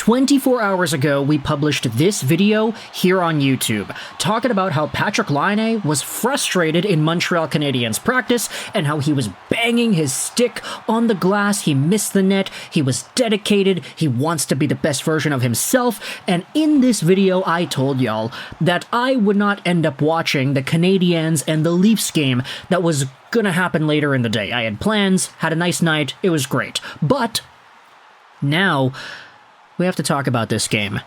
24 hours ago, we published this video here on YouTube, talking about how Patrik Laine was frustrated in Montreal Canadiens practice and how he was banging his stick on the glass, he missed the net, he was dedicated, he wants to be the best version of himself, and in this video I told y'all that I would not end up watching the Canadiens and the Leafs game that was gonna happen later in the day. I had plans, had a nice night, it was great. But now we have to talk about this game.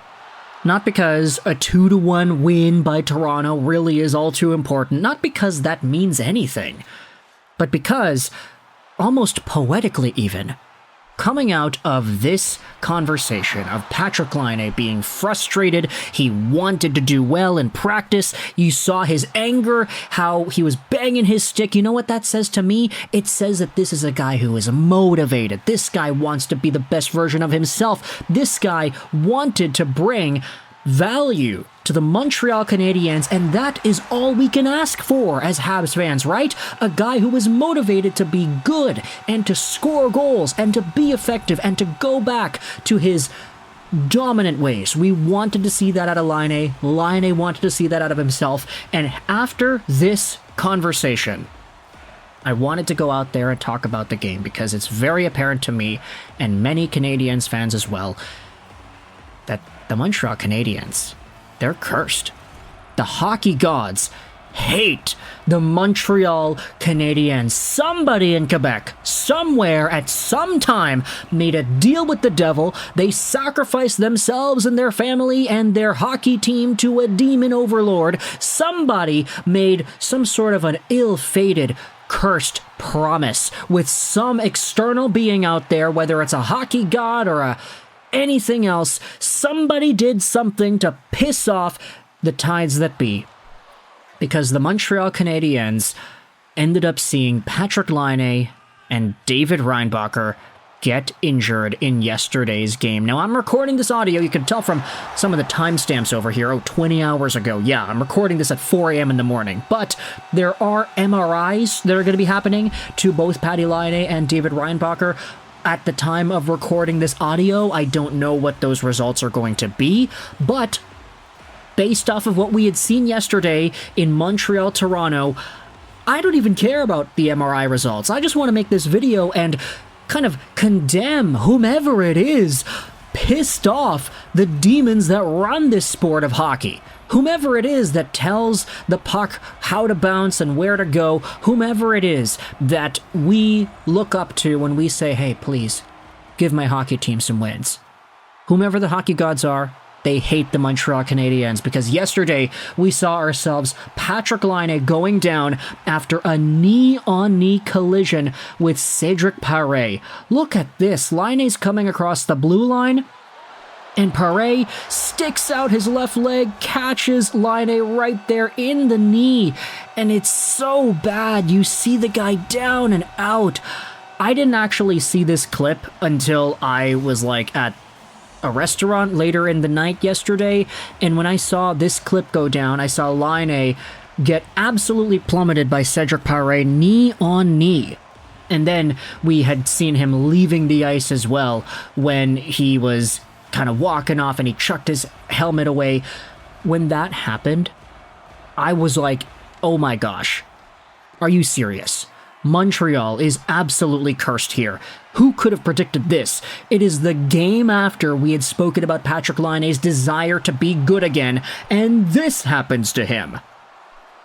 Not because a 2-1 win by Toronto really is all too important, not because that means anything, but because, almost poetically even, coming out of this conversation of Patrik Laine being frustrated, he wanted to do well in practice, you saw his anger, how he was banging his stick. You know what that says to me? It says that this is a guy who is motivated. This guy wants to be the best version of himself. This guy wanted to bring value to the Montreal Canadiens, and that is all we can ask for as Habs fans, right? A guy who is motivated to be good and to score goals and to be effective and to go back to his dominant ways. We wanted to see that out of Laine. Laine wanted to see that out of himself, and after this conversation, I wanted to go out there and talk about the game because it's very apparent to me, and many Canadiens fans as well, that the Montreal Canadiens, they're cursed. The hockey gods hate the Montreal Canadiens. Somebody in Quebec, somewhere, at some time, made a deal with the devil. They sacrificed themselves and their family and their hockey team to a demon overlord. Somebody made some sort of an ill-fated, cursed promise with some external being out there, whether it's a hockey god or anything else. Somebody did something to piss off the tides that be, because the Montreal Canadiens ended up seeing Patrik Laine and David Reinbacher get injured in yesterday's game. Now, I'm recording this audio, you can tell from some of the timestamps over here, 20 hours ago. Yeah, I'm recording this at 4 a.m. in the morning, but there are MRIs that are going to be happening to both Patty Laine and David Reinbacher. At the time of recording this audio, I don't know what those results are going to be, but based off of what we had seen yesterday in Montreal, Toronto, I don't even care about the MRI results. I just want to make this video and kind of condemn whomever it is pissed off the demons that run this sport of hockey. Whomever it is that tells the puck how to bounce and where to go, whomever it is that we look up to when we say, hey, please, give my hockey team some wins. Whomever the hockey gods are, they hate the Montreal Canadiens, because yesterday we saw ourselves Patrik Laine going down after a knee-on-knee collision with Cedric Parekh. Look at this. Laine's coming across the blue line, and Parekh sticks out his left leg, catches Laine right there in the knee, and it's so bad. You see the guy down and out. I didn't actually see this clip until I was at a restaurant later in the night yesterday, and when I saw this clip go down, I saw Laine get absolutely plummeted by Cedric Parekh knee on knee. And then we had seen him leaving the ice as well when he was kind of walking off and he chucked his helmet away. When that happened, I was like, oh my gosh, are you serious? Montreal is absolutely cursed here. Who could have predicted this? It is the game after we had spoken about Patrik Laine's desire to be good again, and this happens to him.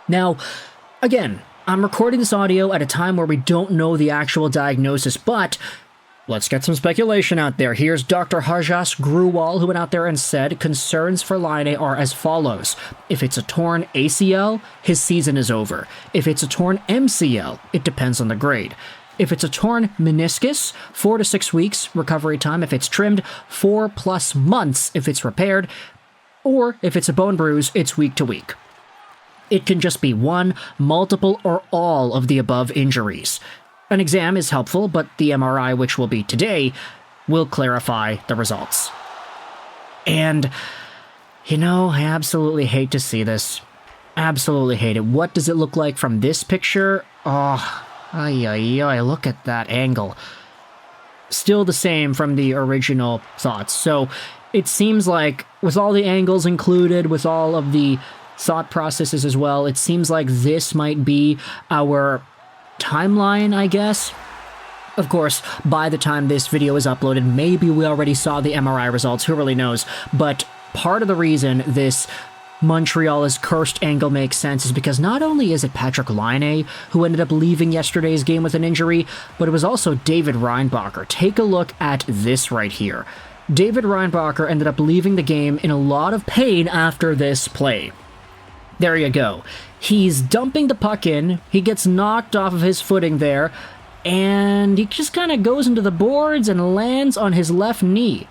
Now, again, I'm recording this audio at a time where we don't know the actual diagnosis, but let's get some speculation out there. Here's Dr. Harjas Gruwal, who went out there and said concerns for Laine are as follows. If it's a torn ACL, his season is over. If it's a torn MCL, it depends on the grade. If it's a torn meniscus, 4 to 6 weeks recovery time. If it's trimmed, 4+ months if it's repaired. Or if it's a bone bruise, it's week to week. It can just be one, multiple, or all of the above injuries. An exam is helpful, but the MRI, which will be today, will clarify the results. And, I absolutely hate to see this. Absolutely hate it. What does it look like from this picture? Oh, look at that angle. Still the same from the original thoughts. So, it seems like, with all the angles included, with all of the thought processes as well, it seems like this might be our timeline, I guess. Of course, by the time this video is uploaded, maybe we already saw the MRI results, who really knows, but part of the reason this Montreal is cursed angle makes sense is because not only is it Patrik Laine who ended up leaving yesterday's game with an injury, but it was also David Reinbacher. Take a look at this right here. David Reinbacher ended up leaving the game in a lot of pain after this play. There you go. He's dumping the puck in, he gets knocked off of his footing there, and he just kind of goes into the boards and lands on his left knee.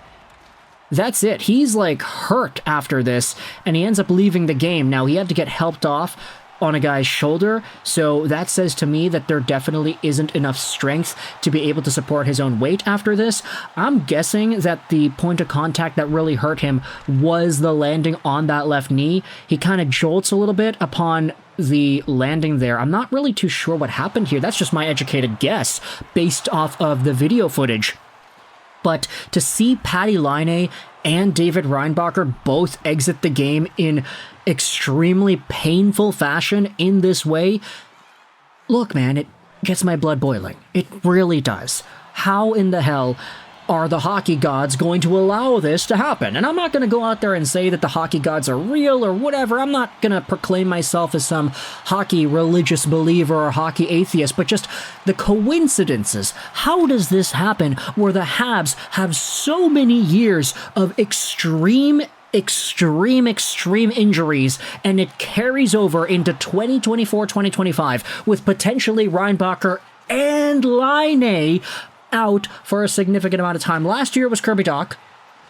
That's it. He's like hurt after this, and he ends up leaving the game. Now, he had to get helped off on a guy's shoulder, so that says to me that there definitely isn't enough strength to be able to support his own weight after this. I'm guessing that the point of contact that really hurt him was the landing on that left knee. He kind of jolts a little bit upon the landing there. I'm not really too sure what happened here. That's just my educated guess based off of the video footage. But to see Patty Laine and David Reinbacher both exit the game in extremely painful fashion in this way, look, man, it gets my blood boiling. It really does. How in the hell are the hockey gods going to allow this to happen? And I'm not going to go out there and say that the hockey gods are real or whatever. I'm not going to proclaim myself as some hockey religious believer or hockey atheist, but just the coincidences. How does this happen where the Habs have so many years of extreme injuries, and it carries over into 2024-2025 with potentially Reinbacher and Laine out for a significant amount of time. Last year it was Kirby Dach.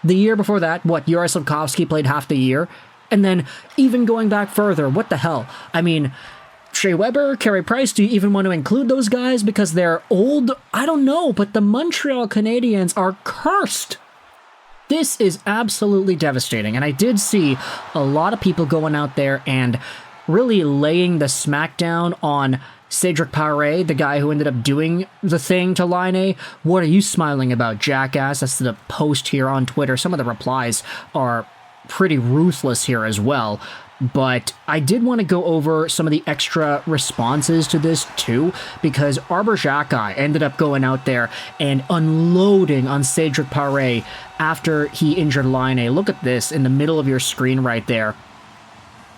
The year before that, Juraj Slafkovsky played half the year. And then even going back further, what the hell? I mean, Shea Weber, Carey Price, do you even want to include those guys because they're old? I don't know, but the Montreal Canadiens are cursed. This is absolutely devastating, and I did see a lot of people going out there and really laying the smackdown on Cedric Parekh, the guy who ended up doing the thing to Laine. What are you smiling about, jackass? That's the post here on Twitter. Some of the replies are pretty ruthless here as well. But I did want to go over some of the extra responses to this too, because Arber Xhekaj ended up going out there and unloading on Cedric Parekh after he injured Laine. Look at this in the middle of your screen right there.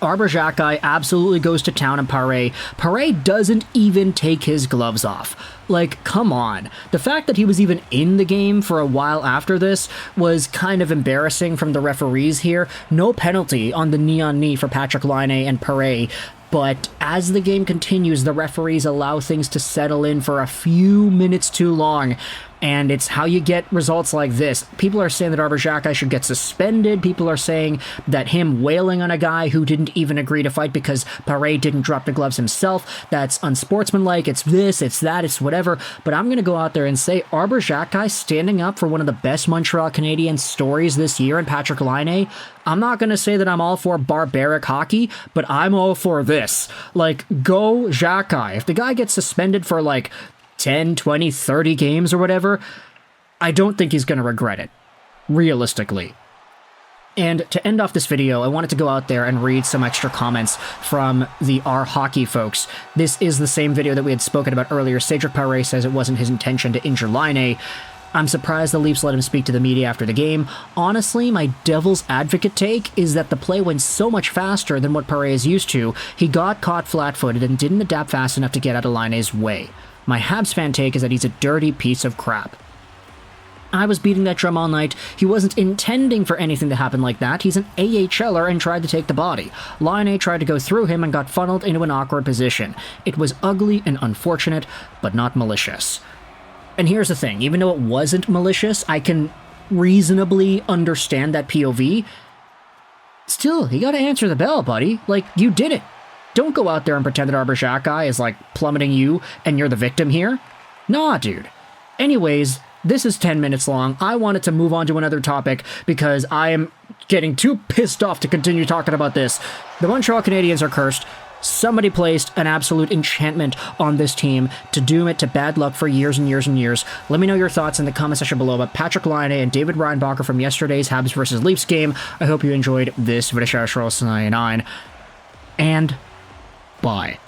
Arber Xhekaj absolutely goes to town on Parekh. Parekh doesn't even take his gloves off. Like, come on. The fact that he was even in the game for a while after this was kind of embarrassing from the referees here. No penalty on the knee-on-knee for Patrik Laine and Parekh. But as the game continues, the referees allow things to settle in for a few minutes too long. And it's how you get results like this. People are saying that Arber Xhekaj should get suspended. People are saying that him wailing on a guy who didn't even agree to fight because Parekh didn't drop the gloves himself, that's unsportsmanlike. It's this, it's that, it's whatever. But I'm going to go out there and say Arber Xhekaj standing up for one of the best Montreal Canadiens stories this year in Patrik Laine. I'm not going to say that I'm all for barbaric hockey, but I'm all for this. Like, go Xhekaj. If the guy gets suspended for like 10, 20, 30 games or whatever, I don't think he's going to regret it, realistically. And to end off this video, I wanted to go out there and read some extra comments from the R Hockey folks. This is the same video that we had spoken about earlier. Cedric Parekh says it wasn't his intention to injure Laine. I'm surprised the Leafs let him speak to the media after the game. Honestly, my devil's advocate take is that the play went so much faster than what Parekh is used to. He got caught flat-footed and didn't adapt fast enough to get out of Laine's way. My Habs fan take is that he's a dirty piece of crap. I was beating that drum all night. He wasn't intending for anything to happen like that. He's an AHLer and tried to take the body. Laine tried to go through him and got funneled into an awkward position. It was ugly and unfortunate, but not malicious. And here's the thing, even though it wasn't malicious, I can reasonably understand that POV. Still, you gotta answer the bell, buddy. Like, you did it. Don't go out there and pretend that Arber Xhekaj is, like, plummeting you and you're the victim here. Nah, dude. Anyways, this is 10 minutes long. I wanted to move on to another topic because I am getting too pissed off to continue talking about this. The Montreal Canadiens are cursed. Somebody placed an absolute enchantment on this team to doom it to bad luck for years and years and years. Let me know your thoughts in the comment section below about Patrik Laine and David Reinbacher from yesterday's Habs versus Leafs game. I hope you enjoyed this video, and bye.